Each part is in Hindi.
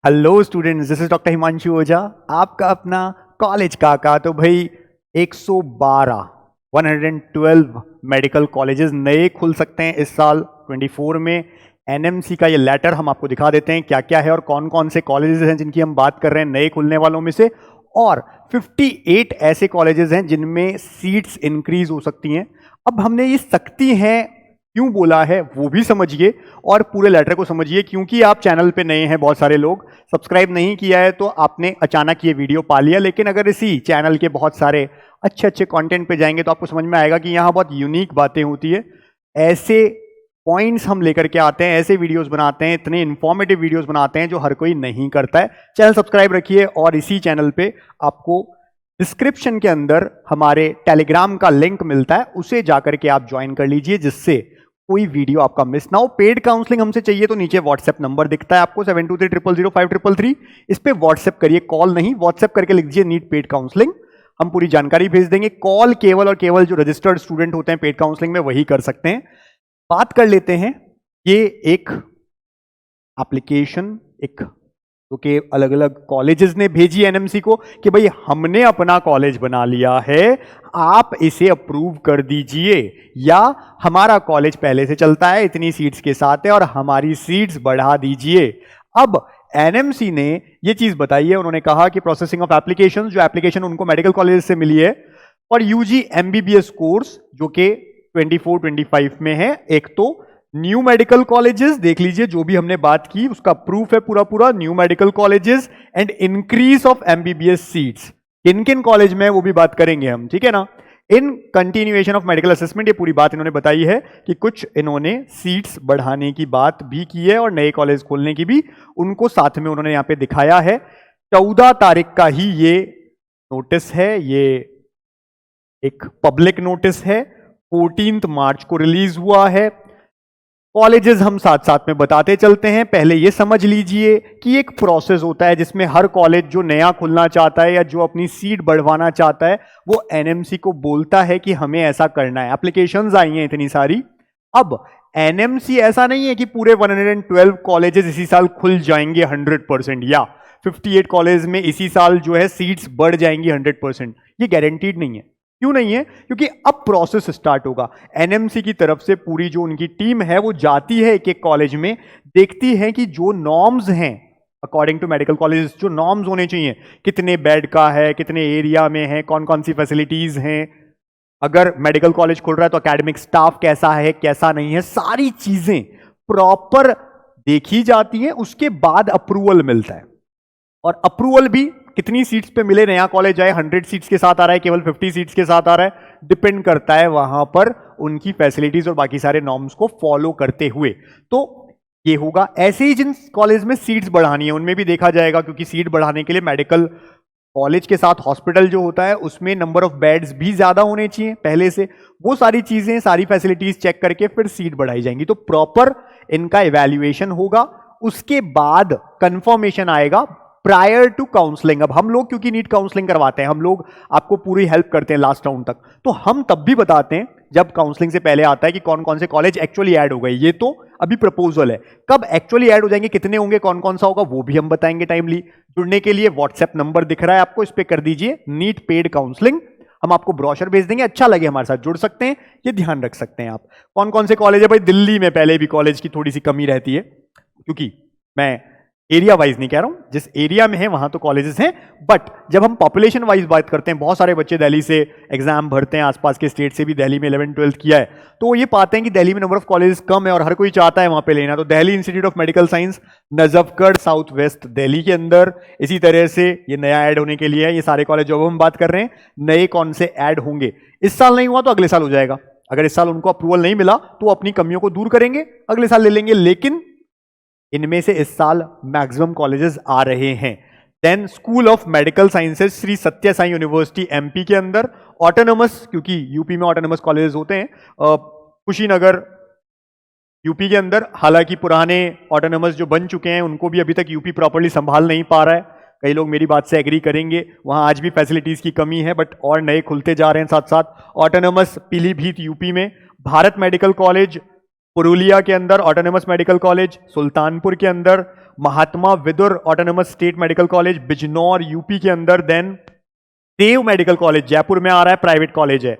Hello students, this is doctor Himanshu Ojha, आपका अपना कॉलेज काका। तो भाई 112 मेडिकल कॉलेजेस नए खुल सकते हैं इस साल 24 में। एनएमसी का ये लेटर हम आपको दिखा देते हैं क्या क्या है और कौन कौन से कॉलेजेस हैं जिनकी हम बात कर रहे हैं नए खुलने वालों में से। और 58 ऐसे कॉलेजेस हैं जिनमें सीट्स इंक्रीज हो सकती हैं। अब हमने ये सकती हैं क्यों बोला है वो भी समझिए और पूरे लेटर को समझिए, क्योंकि आप चैनल पे नए हैं, बहुत सारे लोग सब्सक्राइब नहीं किया है तो आपने अचानक ये वीडियो पा लिया। लेकिन अगर इसी चैनल के बहुत सारे अच्छे अच्छे कंटेंट पे जाएंगे तो आपको समझ में आएगा कि यहाँ बहुत यूनिक बातें होती है। ऐसे पॉइंट्स हम लेकर के आते हैं, ऐसे वीडियोस बनाते हैं, इतने इंफॉर्मेटिव वीडियोस बनाते हैं जो हर कोई नहीं करता है। चैनल सब्सक्राइब रखिए और इसी चैनल पे आपको डिस्क्रिप्शन के अंदर हमारे टेलीग्राम का लिंक मिलता है, उसे जाकर के आप ज्वाइन कर लीजिए जिससे कोई वीडियो आपका मिस ना हो। पेड काउंसलिंग हमसे चाहिए तो नीचे व्हाट्सएप नंबर दिखता है आपको 72300533। इस पे व्हाट्सएप करिए, कॉल नहीं। व्हाट्सएप करके लिख दीजिए नीट पेड काउंसलिंग, हम पूरी जानकारी भेज देंगे। कॉल केवल और केवल जो रजिस्टर्ड स्टूडेंट होते हैं पेड काउंसलिंग में वही कर सकते हैं। बात कर लेते हैं, ये एक एप्लीकेशन जो कि अलग अलग कॉलेजेस ने भेजी एनएमसी को कि भाई हमने अपना कॉलेज बना लिया है, आप इसे अप्रूव कर दीजिए, या हमारा कॉलेज पहले से चलता है, इतनी सीट्स के साथ है और हमारी सीट्स बढ़ा दीजिए। अब एनएमसी ने यह चीज बताई है, उन्होंने कहा कि प्रोसेसिंग ऑफ एप्लीकेशन, जो एप्लीकेशन उनको मेडिकल कॉलेज से मिली है और यूजी एमबीबीएस कोर्स जो कि 24-25 में है। एक तो न्यू मेडिकल कॉलेजेस देख लीजिए, जो भी हमने बात की उसका प्रूफ है पूरा पूरा। New medical colleges and increase of MBBS seats, किन किन कॉलेज में वो भी बात करेंगे हम, ठीक है ना। In continuation of medical assessment, ये पूरी बात इन्होंने बताई है कि कुछ इन्होंने सीट्स बढ़ाने की बात भी की है और नए कॉलेज खोलने की भी उनको साथ में उन्होंने यहां पे दिखाया है। 14 तारीख का ही ये नोटिस है, ये एक पब्लिक नोटिस है, 14 मार्च को रिलीज हुआ है। कॉलेजेस हम साथ साथ में बताते चलते हैं। पहले ये समझ लीजिए कि एक प्रोसेस होता है जिसमें हर कॉलेज जो नया खुलना चाहता है या जो अपनी सीट बढ़वाना चाहता है वो एनएमसी को बोलता है कि हमें ऐसा करना है। एप्लीकेशंस आई हैं इतनी सारी। अब एनएमसी ऐसा नहीं है कि पूरे 112 कॉलेजेस इसी साल खुल जाएंगे 100%, या 58 कॉलेज में इसी साल जो है सीट्स बढ़ जाएंगी 100%, ये गारंटीड नहीं है। क्यों नहीं है? क्योंकि अब प्रोसेस स्टार्ट होगा। एनएमसी की तरफ से पूरी जो उनकी टीम है वो जाती है एक एक कॉलेज में, देखती है कि जो नॉर्म्स हैं अकॉर्डिंग टू मेडिकल कॉलेज, जो नॉर्म्स होने चाहिए, कितने बेड का है, कितने एरिया में है, कौन कौन सी फैसिलिटीज हैं, अगर मेडिकल कॉलेज खुल रहा है तो एकेडमिक स्टाफ कैसा है कैसा नहीं है, सारी चीजें प्रॉपर देखी जाती हैं। उसके बाद अप्रूवल मिलता है और अप्रूवल भी कितनी सीट्स पे मिले। नया कॉलेज आए 100 सीट्स के साथ आ रहा है, केवल 50 सीट्स के साथ आ रहा है, डिपेंड करता है वहां पर उनकी फैसिलिटीज और बाकी सारे नॉर्म्स को फॉलो करते हुए। तो ये होगा। ऐसे ही जिन कॉलेज में सीट्स बढ़ानी है उनमें भी देखा जाएगा, क्योंकि सीट बढ़ाने के लिए मेडिकल कॉलेज के साथ हॉस्पिटल जो होता है उसमें नंबर ऑफ बेड्स भी ज्यादा होने चाहिए पहले से। वो सारी चीजें, सारी फैसिलिटीज चेक करके फिर सीट बढ़ाई जाएंगी। तो प्रॉपर इनका इवैल्यूएशन होगा, उसके बाद कंफर्मेशन आएगा प्रायर टू काउंसलिंग। अब हम लोग क्योंकि नीट काउंसलिंग करवाते हैं, हम लोग आपको पूरी हेल्प करते हैं लास्ट राउंड तक, तो हम तब भी बताते हैं जब काउंसलिंग से पहले आता है कि कौन कौन से कॉलेज एक्चुअली ऐड हो गए। ये तो अभी प्रपोजल है, कब एक्चुअली ऐड हो जाएंगे, कितने होंगे, कौन कौन सा होगा, वो भी हम बताएंगे टाइमली। जुड़ने के लिए व्हाट्सएप नंबर दिख रहा है आपको, इस पर कर दीजिए नीट पेड काउंसलिंग, हम आपको ब्रोशर भेज देंगे। अच्छा लगे हमारे साथ जुड़ सकते हैं, ये ध्यान रख सकते हैं आप। कौन कौन से कॉलेज है भाई? दिल्ली में पहले भी कॉलेज की थोड़ी सी कमी रहती है, क्योंकि मैं एरिया वाइज नहीं कह रहा हूं, जिस एरिया में है वहां तो कॉलेजेस हैं, बट जब हम पॉपुलेशन वाइज बात करते हैं, बहुत सारे बच्चे दिल्ली से एग्जाम भरते हैं, आसपास के स्टेट से भी, दिल्ली में 11th-12th किया है, तो ये पाते हैं कि दिल्ली में नंबर ऑफ कॉलेजेस कम है और हर कोई चाहता है वहां पे लेना। तो Delhi institute of medical science, Najafgarh, south west Delhi के अंदर, इसी तरह से ये नया ऐड होने के लिए है। ये सारे कॉलेज जो हम बात कर रहे हैं नए कौन से ऐड होंगे, इस साल नहीं हुआ तो अगले साल हो जाएगा। अगर इस साल उनको अप्रूवल नहीं मिला तो अपनी कमियों को दूर करेंगे, अगले साल ले लेंगे। लेकिन इनमें से इस साल मैक्सिमम कॉलेजेस आ रहे हैं। Then school of medical sciences, Shri Sathya Sai university MP के अंदर, ऑटोनोमस, क्योंकि यूपी में ऑटोनोमस कॉलेजेस होते हैं, कुशीनगर यूपी के अंदर। हालांकि पुराने ऑटोनोमस जो बन चुके हैं उनको भी अभी तक यूपी प्रॉपर्ली संभाल नहीं पा रहा है। कई लोग मेरी बात से एग्री करेंगे, वहां आज भी फैसिलिटीज की कमी है, बट और नए खुलते जा रहे हैं साथ साथ। ऑटोनोमस पीलीभीत यूपी में, भारत मेडिकल कॉलेज पुरुलिया के अंदर, ऑटोनोमस मेडिकल कॉलेज सुल्तानपुर के अंदर, Mahatma Vidur autonomous state medical college Bijnor UP के अंदर, then Dev medical college Jaipur में आ रहा है, प्राइवेट कॉलेज है,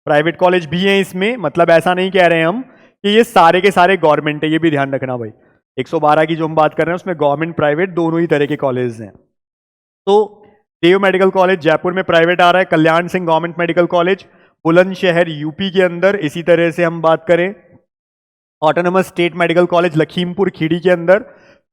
प्राइवेट कॉलेज भी है इसमें, मतलब ऐसा नहीं कह रहे हैं हम कि ये सारे के सारे गवर्नमेंट है, ये भी ध्यान रखना भाई। 112 की जो हम बात कर रहे हैं उसमें गवर्नमेंट प्राइवेट दोनों ही तरह के कॉलेज हैं। तो देव मेडिकल कॉलेज जयपुर में प्राइवेट आ रहा है, Kalyan Singh government medical college Bulandshahr UP के अंदर, इसी तरह से हम बात करें autonomous state medical college Lakhimpur Kheri के अंदर,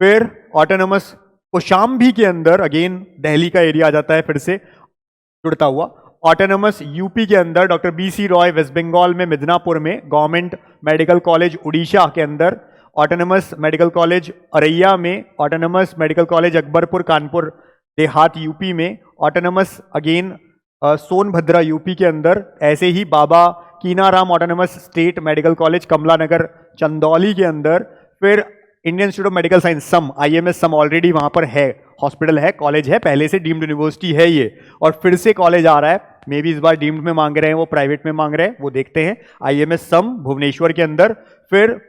फिर ऑटोनोमस कौशाम्बी के अंदर, अगेन दिल्ली का एरिया आ जाता है फिर से जुड़ता हुआ, ऑटोनोमस यूपी के अंदर doctor B C Roy West Bengal में मिदनापुर में, गवर्नमेंट मेडिकल कॉलेज उड़ीसा के अंदर, ऑटोनोमस मेडिकल कॉलेज अरैया में, autonomous medical college Akbarpur Kanpur Dehat UP में, ऑटोनोमस अगेन सोनभद्रा यूपी के अंदर, ऐसे ही Baba Keenaram autonomous state medical college Kamla Nagar Chandauli के अंदर, फिर Indian institute of medical science सम आईएमएस सम ऑलरेडी वहां पर है, हॉस्पिटल है, कॉलेज है, पहले से डीम्ड यूनिवर्सिटी है ये, और फिर से कॉलेज आ रहा है, मे बी इस बार डीम्ड में मांग रहे हैं वो प्राइवेट में मांग रहे हैं, वो देखते हैं, आईएमएस सम भुवनेश्वर के अंदर, फिर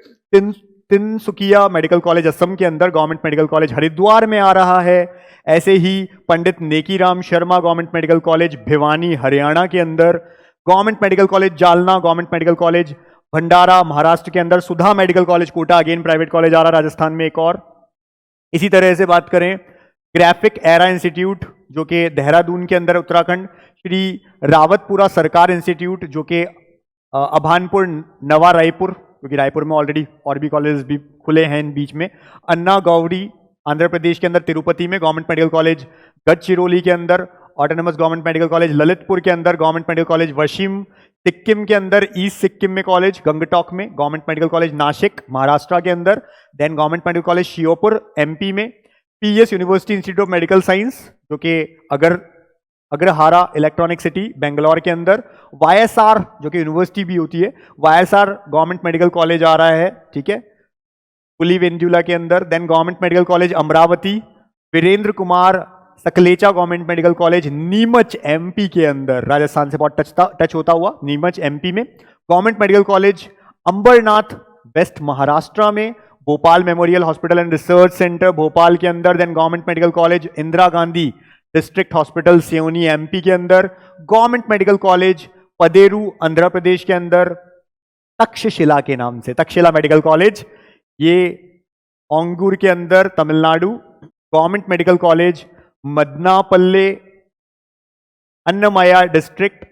तिनसुकिया मेडिकल कॉलेज असम के अंदर, गवर्नमेंट मेडिकल कॉलेज हरिद्वार में आ रहा है, ऐसे ही Pandit Nekiram Sharma government medical college Bhiwani Haryana के अंदर, government medical college Jalna, government medical college Bhandara Maharashtra के अंदर, Sudha medical college Kota again private college आ रहा है राजस्थान में एक और। इसी तरह से बात करें ग्राफिक एरा इंस्टीट्यूट जो कि देहरादून के अंदर उत्तराखंड, श्री रावतपुरा सरकार इंस्टीट्यूट जो कि अभानपुर नवा रायपुर, क्योंकि रायपुर में ऑलरेडी और भी कॉलेज भी खुले हैं इन बीच में, अन्ना गौरी आंध्र प्रदेश के अंदर तिरुपति में, गवर्नमेंट मेडिकल कॉलेज गढ़चिरौली के अंदर, autonomous government medical college Lalitpur के अंदर, government medical college Washim Sikkim के अंदर, ईस्ट सिक्किम में कॉलेज गंगटोक में, government medical college Nashik Maharashtra के अंदर, then government medical college Sheopur MP में, PS university institute of medical science जो कि अग्रहारा इलेक्ट्रॉनिक सिटी बेंगलोर के अंदर, वाईएसआर जो कि यूनिवर्सिटी भी होती है, वाईएसआर गवर्नमेंट मेडिकल कॉलेज आ रहा है, ठीक है, पुलीवेंदुला के अंदर, then government medical college Amravati, Virendra Kumar Saklecha government medical college Neemuch MP के अंदर, राजस्थान से बहुत टच होता हुआ नीमच एमपी में, government medical college Ambernath west Maharashtra में, Bhopal memorial hospital and research centre Bhopal के अंदर, then government medical college Indira Gandhi district hospital Seoni MP के अंदर, government medical college पदेरू Andhra Pradesh के अंदर, तक्षशिला के नाम से तक्षशिला मेडिकल कॉलेज ये ओंगूर के अंदर Tamil Nadu, government medical college Madanapalle Annamayya district,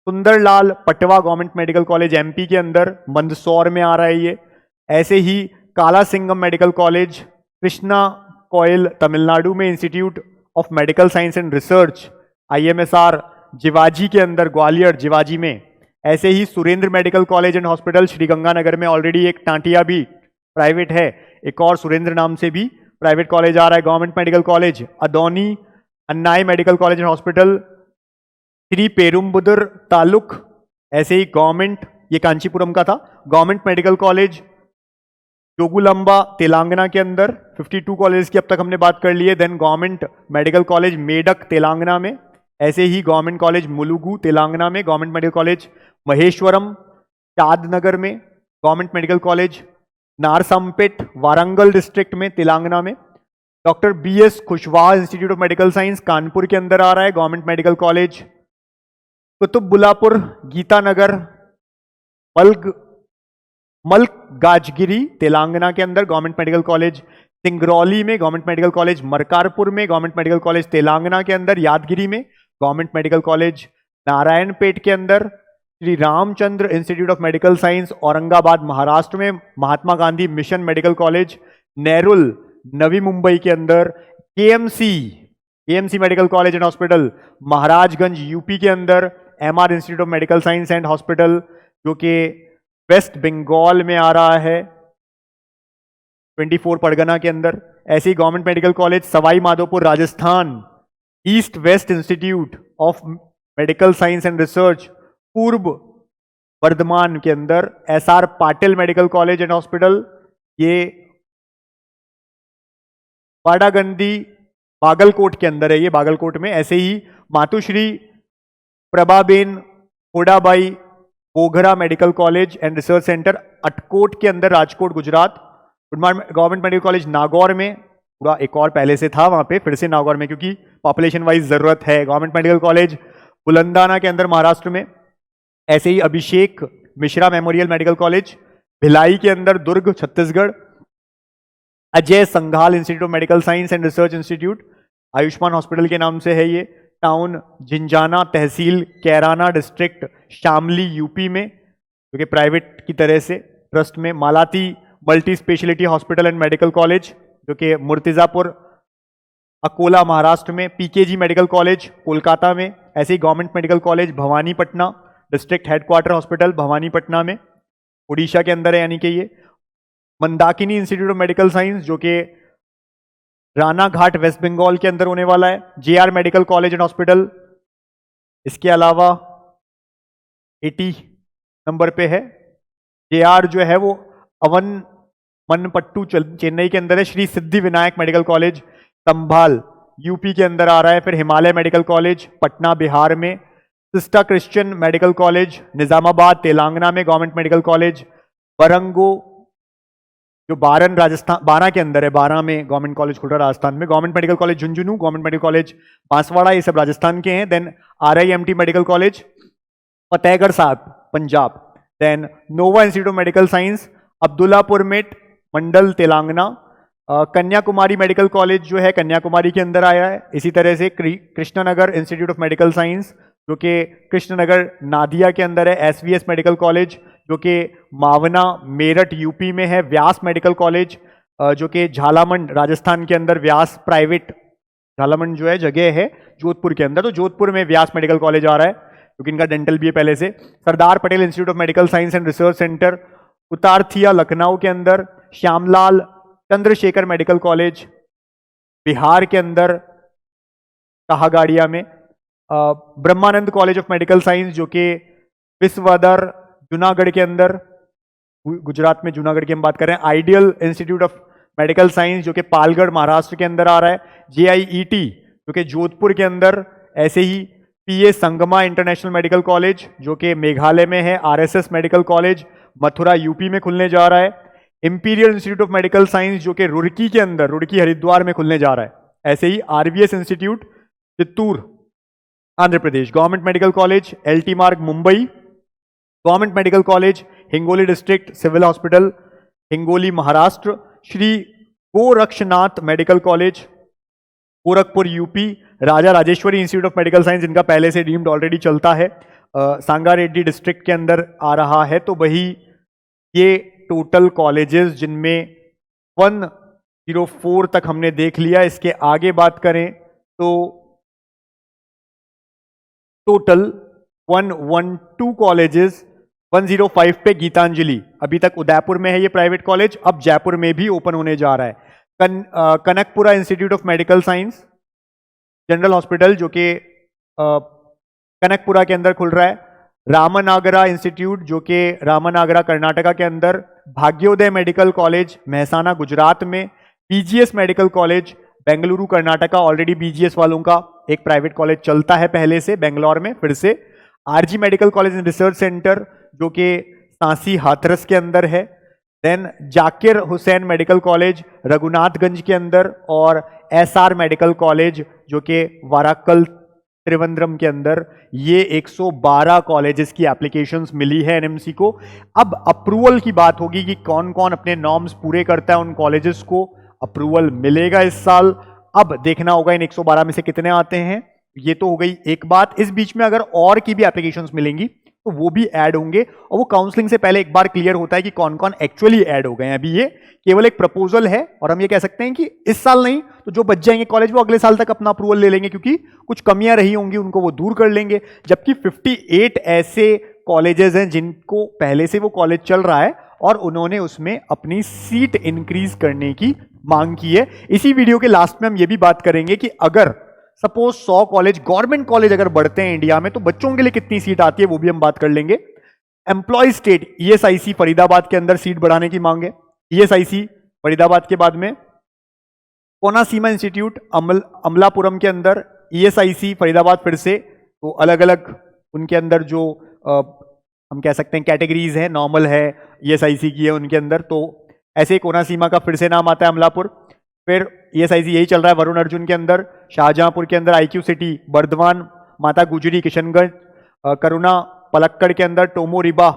Sundarlal Patwa government medical college MP के अंदर, मंदसौर में आ रहा है ये, ऐसे ही काला सिंगम मेडिकल कॉलेज कृष्णा कोयल तमिलनाडु में, institute of medical science and research IMSR Jiwaji के अंदर ग्वालियर जिवाजी में, ऐसे ही Surendra medical college and hospital Sriganganagar में ऑलरेडी एक टांटिया भी प्राइवेट है, एक और सुरेंद्र नाम से भी प्राइवेट कॉलेज आ रहा है, government medical college Adoni Annai medical college and hospital Shri Perumbudur taluk, ऐसे ही गवर्नमेंट ये कांचीपुरम का था, government medical college Jogulamba Telangana के अंदर, 52 कॉलेज की अब तक हमने बात कर ली है, then government medical college Medak Telangana में, ऐसे ही गवर्नमेंट कॉलेज मुलुगु तेलंगाना में, government medical college Maheshwaram Shadnagar में, government medical college Narsampet Warangal district में तेलंगाना में, doctor BS Kushwaha institute of medical science Kanpur के अंदर आ रहा है, government medical college Qutubullapur Gitanagar Malkajgiri Telangana के अंदर, गवर्नमेंट मेडिकल कॉलेज सिंगरौली में, गवर्नमेंट मेडिकल कॉलेज मरकारपुर में, गवर्नमेंट मेडिकल कॉलेज तेलंगाना के अंदर यादगिरी में, गवर्नमेंट मेडिकल कॉलेज नारायणपेट के अंदर, Shri Ramchandra institute of medical science Aurangabad Maharashtra में, Mahatma Gandhi mission medical college Nerul Navi Mumbai के अंदर, KMC medical college and hospital Maharajganj UP के अंदर, MR institute of medical science and hospital जो कि वेस्ट बंगाल में आ रहा है 24 परगना के अंदर, ऐसे ही government medical college Sawai Madhopur Rajasthan, east west institute of medical science and research Purba Bardhaman के अंदर, SR Patil medical college and hospital ये वाडागंडी बागलकोट के अंदर है, ये बागलकोट में, ऐसे ही Matushri Prabhaben Hodabai Boghra medical college and research centre Atkot के अंदर Rajkot Gujarat, government medical college Nagaur में, पूरा एक और पहले से था वहां पे, फिर से नागौर में, क्योंकि पॉपुलेशन वाइज जरूरत है। गवर्नमेंट मेडिकल कॉलेज बुलंदाना के अंदर महाराष्ट्र में, ऐसे ही Abhishek Mishra memorial medical college Bhilai के अंदर Durg Chhattisgarh, Ajay Sanghal institute of medical science and research institute Ayushman hospital के नाम से है ये, town Jhinjhana tehsil Kairana district Shamli UP में, जो कि प्राइवेट की तरह से ट्रस्ट में, Malati multi speciality hospital and medical college जो कि मुर्तिजापुर अकोला महाराष्ट्र में, पीकेजी मेडिकल कॉलेज कोलकाता में, ऐसे ही government medical college Bhawanipatna district headquarter hospital Bhawanipatna में उड़ीसा के अंदर है, यानी कि ये Mandakini institute of medical science जो कि राना घाट वेस्ट बंगाल के अंदर होने वाला है, J R medical college and hospital, इसके अलावा 80 नंबर पे है जेआर जो है वो अवन मनपट्टू चेन्नई के अंदर है, श्री सिद्धि विनायक मेडिकल कॉलेज संभाल यूपी के अंदर आ रहा है, फिर हिमालय मेडिकल कॉलेज पटना बिहार में, sister Christian medical college Nizamabad Telangana में, गवर्नमेंट मेडिकल कॉलेज बरंगो जो बारन राजस्थान बारा के अंदर है, बारा में गवर्नमेंट कॉलेज खुल रहा है राजस्थान में, government medical college Jhunjhunu, government medical college Banswara, ये सब राजस्थान के हैं। Then RIMT medical college Fatehgarh Sahib Punjab, then Nova institute of medical science Abdullapur Met Mandal Telangana, Kanyakumari medical college जो है कन्याकुमारी के अंदर आया है, इसी तरह से Krishnanagar institute of medical science जो कि कृष्णनगर नादिया के अंदर है, SVS मेडिकल कॉलेज जो कि मावना मेरठ यूपी में है, व्यास मेडिकल कॉलेज जो कि झालामंड राजस्थान के अंदर, व्यास प्राइवेट झालामंड जो है जगह है जोधपुर के अंदर, तो जोधपुर में व्यास मेडिकल कॉलेज आ रहा है क्योंकि इनका डेंटल भी है पहले से। Sardar Patel institute of medical science and research centre Utarthiya Lucknow के अंदर, श्यामलाल चंद्रशेखर मेडिकल कॉलेज बिहार के अंदर कहागाड़िया में, Brahmanand college of medical science जो कि विश्वदर जूनागढ़ के अंदर, गुजरात में जूनागढ़ की हम बात कर रहे हैं, ideal institute of medical science जो कि पालगढ़ महाराष्ट्र के अंदर आ रहा है, JIET जो कि जोधपुर के अंदर, ऐसे ही PA Sangma international medical college जो कि मेघालय में है, RSS medical college Mathura UP में खुलने जा रहा है, imperial institute of medical science जो कि रुड़की के अंदर, रुड़की हरिद्वार में खुलने जा रहा है, ऐसे ही RVS institute Chittoor Andhra Pradesh, government medical college LT Marg Mumbai, government medical college Hingoli district civil hospital Hingoli Maharashtra, Shri Gorakshnath medical college Gorakhpur UP, Raja Rajeshwari institute of medical science इनका पहले से डीम्ड ऑलरेडी चलता है, सांगारेड्डी डिस्ट्रिक्ट के अंदर आ रहा है। तो वही ये टोटल कॉलेजेस जिनमें 104 तक हमने देख लिया। इसके आगे बात करें तो टोटल 112 कॉलेजेस, 105 पे गीतांजलि अभी तक उदयपुर में है ये प्राइवेट कॉलेज, अब जयपुर में भी ओपन होने जा रहा है। Kanakapura institute of medical science general hospital जो कि कनकपुरा के अंदर खुल रहा है, रामनागरा इंस्टीट्यूट जो कि रामनागरा कर्नाटका के अंदर, भाग्योदय मेडिकल कॉलेज मेहसाना गुजरात में, BGS medical college Bengaluru Karnataka, already BGS वालों का एक प्राइवेट कॉलेज चलता है पहले से बेंगलोर में, फिर से RG medical college and research centre जो कि सांसी हाथरस के अंदर है, then Zakir Hussain medical college Raghunathganj के अंदर, और SR मेडिकल कॉलेज जो कि वाराकल त्रिवेंद्रम के अंदर। ये 112 कॉलेजेस की एप्लीकेशंस मिली है NMC को। अब अप्रूवल की बात होगी कि कौन कौन अपने नॉर्म्स पूरे करता है, उन कॉलेजेस को अप्रूवल मिलेगा इस साल। अब देखना होगा इन 112 में से कितने आते हैं। ये तो हो गई एक बात। इस बीच में अगर और की भी एप्लीकेशंस मिलेंगी तो वो भी ऐड होंगे, और वो काउंसलिंग से पहले एक बार क्लियर होता है कि कौन कौन एक्चुअली ऐड हो गए हैं। अभी ये केवल एक प्रपोजल है, और हम ये कह सकते हैं कि इस साल नहीं तो जो बच जाएंगे कॉलेज वो अगले साल तक अपना अप्रूवल ले लेंगे, क्योंकि कुछ कमियां रही होंगी उनको वो दूर कर लेंगे। जबकि 58 ऐसे कॉलेजेस हैं जिनको पहले से वो कॉलेज चल रहा है और उन्होंने उसमें अपनी सीट इंक्रीज करने की मांग की है। इसी वीडियो के लास्ट में हम ये भी बात करेंगे कि अगर सपोज 100 कॉलेज गवर्नमेंट कॉलेज अगर बढ़ते हैं इंडिया में तो बच्चों के लिए कितनी सीट आती है, वो भी हम बात कर लेंगे। एम्प्लॉय स्टेट ESIC फरीदाबाद के अंदर सीट बढ़ाने की मांग है। ESIC फरीदाबाद के बाद में कोनासीमा इंस्टीट्यूट अमलापुरम के अंदर, ESIC फरीदाबाद फिर से, तो अलग अलग उनके अंदर जो हम कह सकते हैं कैटेगरीज है, नॉर्मल है, ESIC की है उनके अंदर। तो ऐसे कोनासीमा का फिर से नाम आता है अमलापुर। फिर ईएसआईसी यही चल रहा है वरुण अर्जुन के अंदर, शाहजहांपुर के अंदर आईक्यू सिटी, बर्धमान माता गुजरी किशनगंज, करुणा पलक्कड़ के अंदर Tomo Riba,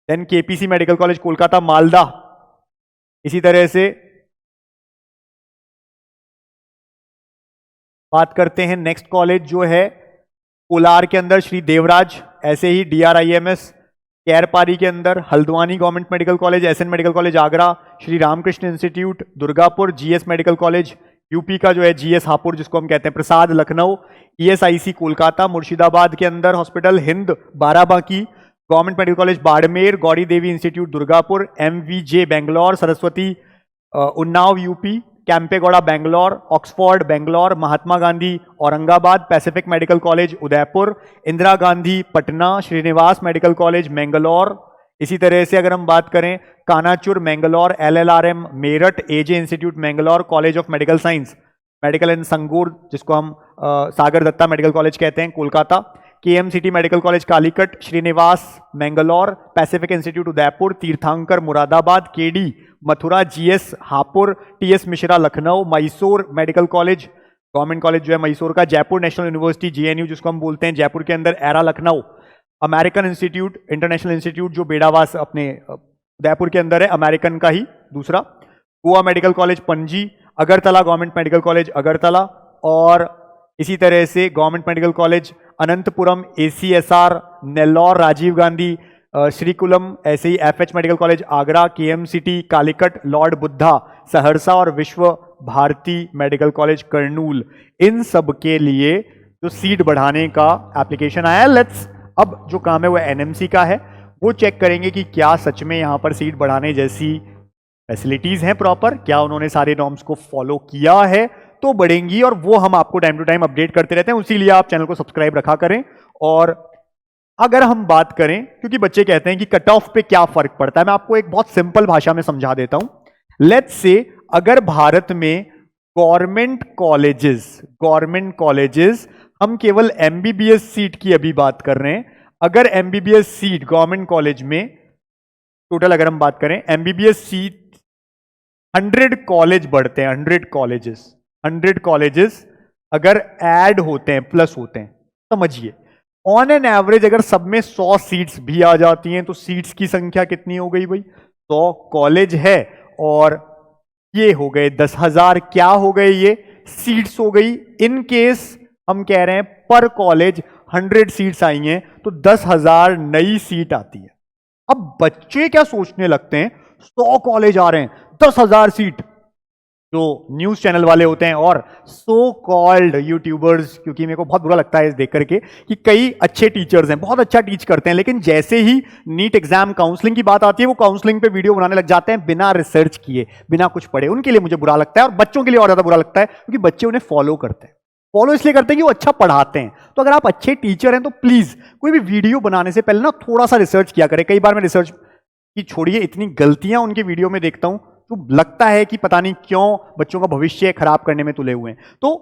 then K P C medical college Kolkata Malda. इसी तरह से बात करते हैं नेक्स्ट कॉलेज जो है कोलार के अंदर श्री देवराज, ऐसे ही डीआरआईएमएस कैरपारी के अंदर, Haldwani government medical college, SN medical college Agra, Shri Ramkrishna institute Durgapur, GS medical college UP का जो है जीएस हापुड़ जिसको हम कहते हैं, प्रसाद लखनऊ, ईएसआईसी कोलकाता, मुर्शिदाबाद के अंदर hospital Hind Barabanki, government medical college Barmer, Gauri Devi institute Durgapur, MVJ Bangalore, Saraswati Unnao UP, Kempegowda Bangalore, Oxford Bangalore, Mahatma Gandhi Aurangabad, Pacific medical college Udaipur, Indira Gandhi Patna, Srinivas medical college Mangalore. इसी तरह से अगर हम बात करें Kanachur Mangalore, LLRM Meerut, AJ institute Mangalore, college of medical science medical and Sangur जिसको हम सागर दत्ता मेडिकल कॉलेज कहते हैं Kolkata, KMCT medical college Calicut, Srinivas Mangalore, Pacific institute Udaipur, Tirthankar Moradabad, KD Mathura, GS Hapur, TS Mishra Lucknow, Mysore medical college government college जो है मैसूर का, जयपुर नेशनल यूनिवर्सिटी जेएनयू जिसको हम बोलते हैं जयपुर के अंदर, era Lucknow, American institute international institute जो बेडावास अपने उदयपुर के अंदर है, अमेरिकन का ही दूसरा, Goa medical college Panaji, Agartala government medical college Agartala, और इसी तरह से government medical college Anantapuram, ACSR Nellore, Rajiv Gandhi Srikulam, ऐसे ही FH medical college Agra, KMCT Calicut, lord Buddha Saharsa और विश्व भारती मेडिकल कॉलेज कर्नूल। इन सब के लिए जो सीट बढ़ाने का एप्लीकेशन आया है, लेट्स अब जो काम है वो एनएमसी का है, वो चेक करेंगे कि क्या सच में यहाँ पर सीट बढ़ाने जैसी फैसिलिटीज हैं प्रॉपर, क्या उन्होंने सारे नॉर्म्स को फॉलो किया है तो बढ़ेंगी, और वो हम आपको टाइम टू टाइम अपडेट करते रहते हैं। उसी लिए आप चैनल को सब्सक्राइब रखा करें। और अगर हम बात करें, क्योंकि बच्चे कहते हैं कि कट ऑफ पे क्या फर्क पड़ता है, मैं आपको एक बहुत सिंपल भाषा में समझा देता हूं। लेट्स से अगर भारत में गवर्नमेंट कॉलेजेस हम केवल एमबीबीएस सीट की अभी बात कर रहे हैं, अगर एमबीबीएस सीट गवर्नमेंट कॉलेज में टोटल अगर हम बात करें एमबीबीएस सीट 100 कॉलेज बढ़ते हैं, 100 कॉलेजेस अगर ऐड होते हैं, प्लस होते हैं, समझिए ऑन एन एवरेज अगर सब में 100 सीट्स भी आ जाती हैं तो सीट्स की संख्या कितनी हो गई भाई, 100 कॉलेज है और ये हो गए 10,000, क्या हो गए ये सीट्स हो गई। इन केस हम कह रहे हैं पर कॉलेज 100 सीट्स आई हैं तो 10,000 नई सीट आती है। अब बच्चे क्या सोचने लगते हैं, 100 कॉलेज आ रहे हैं, 10,000 सीट। जो न्यूज चैनल वाले होते हैं और सो कॉल्ड यूट्यूबर्स, क्योंकि मेरे को बहुत बुरा लगता है इस देख करके कि कई अच्छे टीचर्स हैं, बहुत अच्छा टीच करते हैं, लेकिन जैसे ही नीट एग्जाम काउंसलिंग की बात आती है वो काउंसलिंग पे वीडियो बनाने लग जाते हैं बिना रिसर्च किए, बिना कुछ पढ़े। उनके लिए मुझे बुरा लगता है और बच्चों के लिए और ज्यादा बुरा लगता है, क्योंकि बच्चे उन्हें फॉलो करते हैं। फॉलो इसलिए करते हैं कि वो अच्छा पढ़ाते हैं। तो अगर आप अच्छे टीचर हैं तो प्लीज कोई भी वीडियो बनाने से पहले ना थोड़ा सा रिसर्च किया करें। कई बार मैं रिसर्च की छोड़िए, इतनी गलतियां उनके वीडियो में देखता हूं तो लगता है कि पता नहीं क्यों बच्चों का भविष्य खराब करने में तुले हुए हैं। तो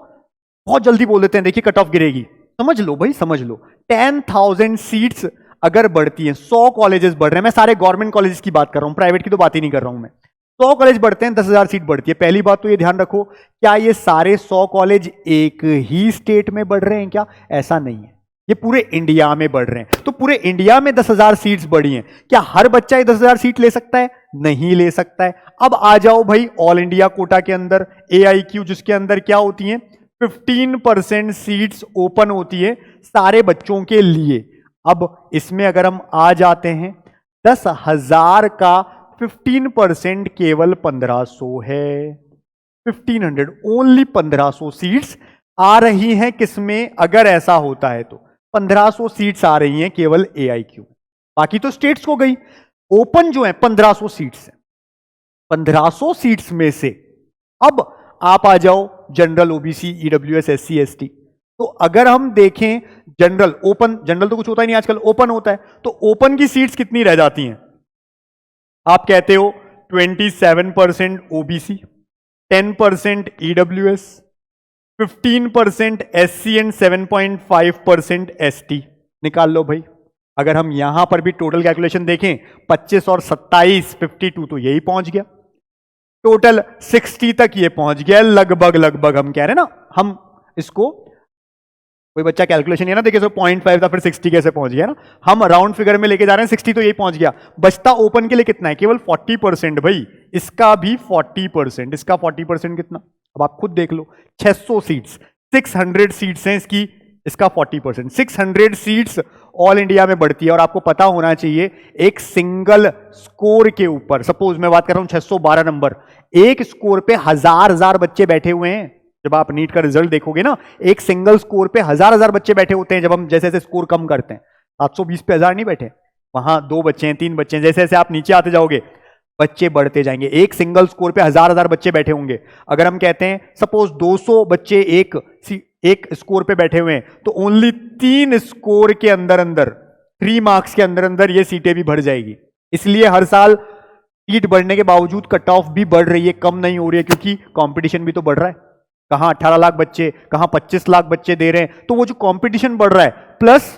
बहुत जल्दी बोल देते हैं देखिए कट ऑफ गिरेगी। समझ लो भाई, समझ लो 10,000 सीट्स अगर बढ़ती हैं, 100 कॉलेजेस बढ़ रहे हैं, मैं सारे गवर्नमेंट कॉलेजेस की बात कर रहा हूं, प्राइवेट की तो बात ही नहीं कर रहा हूं मैं। 100 कॉलेज बढ़ते हैं, 10,000 सीट बढ़ती है। पहली बात तो ये ध्यान रखो, क्या ये सारे 100 कॉलेज एक ही स्टेट में बढ़ रहे हैं क्या? ऐसा नहीं है, ये पूरे इंडिया में बढ़ रहे हैं। तो पूरे इंडिया में 10,000 सीट्स बढ़ी हैं, क्या हर बच्चा ये 10,000 सीट ले सकता है? नहीं ले सकता है। अब आ जाओ भाई ऑल इंडिया कोटा के अंदर, AIQ जिसके अंदर क्या होती हैं 15% सीट्स ओपन होती है सारे बच्चों के लिए। अब इसमें अगर हम आ जाते हैं 10,000 का 15% केवल 1,500 है, 1,500 ओनली 1,500 सीट्स आ रही हैं। किसमें अगर ऐसा होता है तो 1,500 सीट्स आ रही हैं केवल AIQ, बाकी तो स्टेट्स को गई। ओपन जो है 1,500 सीट्स है, 1,500 सीट्स में से अब आप आ जाओ general, OBC, EWS, SC, ST। तो अगर हम देखें जनरल, ओपन, जनरल तो कुछ होता ही नहीं आजकल, ओपन होता है, तो ओपन की सीट्स कितनी रह जाती हैं? आप कहते हो 27% OBC, 10% EWS, 15% SC and 7.5% ST। निकाल लो भाई। अगर हम यहां पर भी टोटल कैलकुलेशन देखें 25 और 27 52, तो यही पहुंच गया। टोटल 60 तक ये पहुंच गया लगभग लगभग। हम कह रहे हैं ना, हम इसको कोई बच्चा कैलकुलेशन है ना, देखिए 0.5 था फिर 60 कैसे पहुंच गया ना, हम राउंड फिगर में लेके जा रहे हैं 60, तो यही पहुंच गया। बचता ओपन के लिए कितना है, केवल 40% भाई, इसका भी 40%, इसका 40% कितना, अब आप खुद देख लो, 600 सीट्स, 600 सीट्स हैं इसकी, इसका 40%, 600 सीट्स ऑल इंडिया में बढ़ती है। और आपको पता होना चाहिए एक सिंगल स्कोर के ऊपर, सपोज मैं बात कर रहा हूं 612 नंबर, एक स्कोर पे हजार बच्चे बैठे हुए हैं। जब आप नीट का रिजल्ट देखोगे ना, एक सिंगल स्कोर पे हजार बच्चे बैठे होते हैं। जब हम जैसे जैसे स्कोर कम करते हैं, 720 पे 1000 नहीं बैठे, वहां 2 बच्चे हैं, 3 बच्चे हैं, जैसे जैसे आप नीचे आते जाओगे बच्चे बढ़ते जाएंगे। एक सिंगल स्कोर पे हजार बच्चे बैठे होंगे। अगर हम कहते हैं सपोज 200 बच्चे एक स्कोर पे बैठे हुए हैं, तो ओनली 3 स्कोर के अंदर 3 मार्क्स के अंदर ये सीटें भी भर जाएगी। इसलिए हर साल सीट बढ़ने के बावजूद कट ऑफ भी बढ़ रही है, कम नहीं हो रही है, क्योंकि कंपटीशन भी तो बढ़ रहा है। कहां 18 लाख बच्चे, कहां 25 लाख बच्चे दे रहे हैं, तो वो जो कंपटीशन बढ़ रहा है, प्लस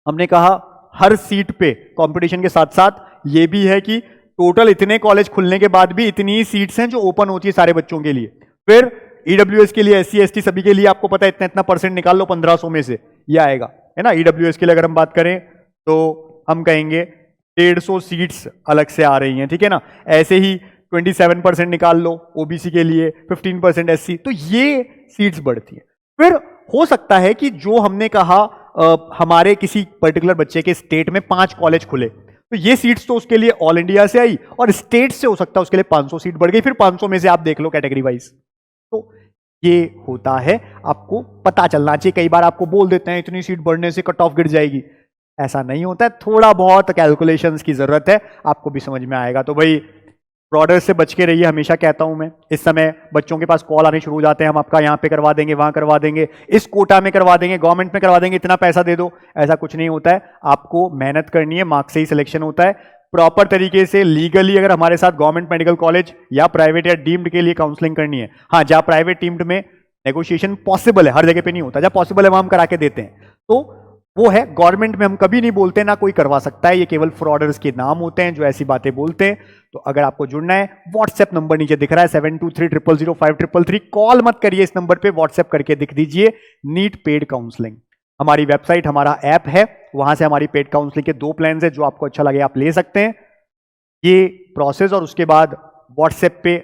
हमने कहा हर सीट पे कंपटीशन के साथ साथ ये भी है कि टोटल इतने कॉलेज खुलने के बाद भी इतनी ही सीट्स हैं जो ओपन होती है सारे बच्चों के लिए। फिर ईडब्ल्यूएस के लिए, SC ST सभी के लिए आपको पता है इतना इतना परसेंट निकाल लो 1500 में से, ये आएगा, है ना। ईडब्ल्यूएस के लिए अगर हम बात करें तो हम कहेंगे 150 सीट्स अलग से आ रही हैं, ठीक है ना। ऐसे ही 27% निकाल लो ओबीसी के लिए, 15% SC, तो ये सीट्स बढ़ती है। फिर हो सकता है कि जो हमने कहा हमारे किसी पर्टिकुलर बच्चे के स्टेट में 5 कॉलेज खुले, तो ये सीट्स तो उसके लिए ऑल इंडिया से आई, और स्टेट से हो सकता है उसके लिए 500 सीट बढ़ गई, फिर 500 में से आप देख लो कैटेगरी वाइज। तो ये होता है, आपको पता चलना चाहिए। कई बार आपको बोल देते हैं इतनी सीट बढ़ने से कट ऑफ गिर जाएगी, ऐसा नहीं होता है, थोड़ा बहुत कैलकुलेशंस की जरूरत है, आपको भी समझ में आएगा। तो भाई फ्रॉडर से बच के रहिए, हमेशा कहता हूं मैं। इस समय बच्चों के पास कॉल आने शुरू हो जाते हैं, हम आपका यहां पे करवा देंगे, वहां करवा देंगे, इस कोटा में करवा देंगे, गवर्नमेंट में करवा देंगे, इतना पैसा दे दो। ऐसा कुछ नहीं होता है, आपको मेहनत करनी है, मार्क्स से ही सिलेक्शन होता है। प्रॉपर तरीके से लीगली अगर हमारे साथ गवर्नमेंट मेडिकल कॉलेज या प्राइवेट या डीम्ड के लिए काउंसलिंग करनी है, हाँ जहां प्राइवेट डीम्ड में नेगोशिएशन पॉसिबल है, हर जगह पे नहीं होता, जहां पॉसिबल है वहां हम करा के देते हैं, तो वो है। गवर्नमेंट में हम कभी नहीं बोलते ना कोई करवा सकता है, ये केवल फ्रॉडर्स के नाम होते हैं जो ऐसी बातें बोलते हैं। तो अगर आपको जुड़ना है, व्हाट्सएप नंबर नीचे दिख रहा है 72300533, कॉल मत करिए, इस नंबर पे व्हाट्सएप करके दिख दीजिए नीट पेड काउंसलिंग। हमारी वेबसाइट, हमारा ऐप है, वहां से हमारी पेड काउंसलिंग के 2 प्लान है, जो आपको अच्छा लगे आप ले सकते हैं। ये प्रोसेस, और उसके बाद व्हाट्सएप पे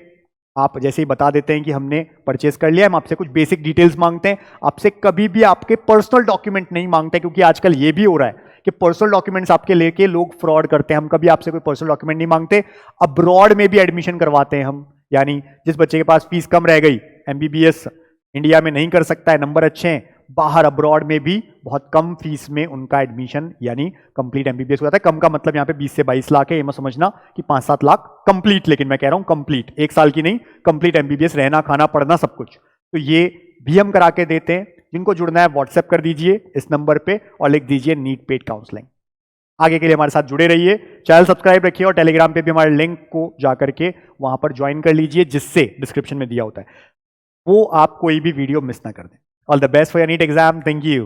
आप जैसे ही बता देते हैं कि हमने परचेस कर लिया, हम आपसे कुछ बेसिक डिटेल्स मांगते हैं, आपसे कभी भी आपके पर्सनल डॉक्यूमेंट नहीं मांगते, क्योंकि आजकल ये भी हो रहा है कि पर्सनल डॉक्यूमेंट्स आपके लेके लोग फ्रॉड करते हैं। हम कभी आपसे कोई पर्सनल डॉक्यूमेंट नहीं मांगते। अब्रॉड में भी एडमिशन करवाते हैं हम, यानी जिस बच्चे के पास फीस कम रह गई, MBBS इंडिया में नहीं कर सकता है, नंबर अच्छे हैं, बाहर अब्रॉड में भी बहुत कम फीस में उनका एडमिशन यानी कंप्लीट MBBS हो जाता है। कम का मतलब यहाँ पे 20 से 22 लाख है, ये मत समझना कि 5-7 लाख कंप्लीट, लेकिन मैं कह रहा हूँ कंप्लीट, 1 साल की नहीं, कंप्लीट MBBS, रहना खाना पढ़ना सब कुछ। तो ये भी हम करा के देते हैं। जिनको जुड़ना है व्हाट्सएप कर दीजिए इस नंबर पे और लिख दीजिए नीट पेड काउंसलिंग। आगे के लिए हमारे साथ जुड़े रहिए, चैनल सब्सक्राइब रखिए, और टेलीग्राम पे भी हमारे लिंक को जाकर के वहां पर ज्वाइन कर लीजिए, जिससे डिस्क्रिप्शन में दिया होता है वो आप कोई भी वीडियो मिस ना कर दें। All the best for your NEET exam, thank you.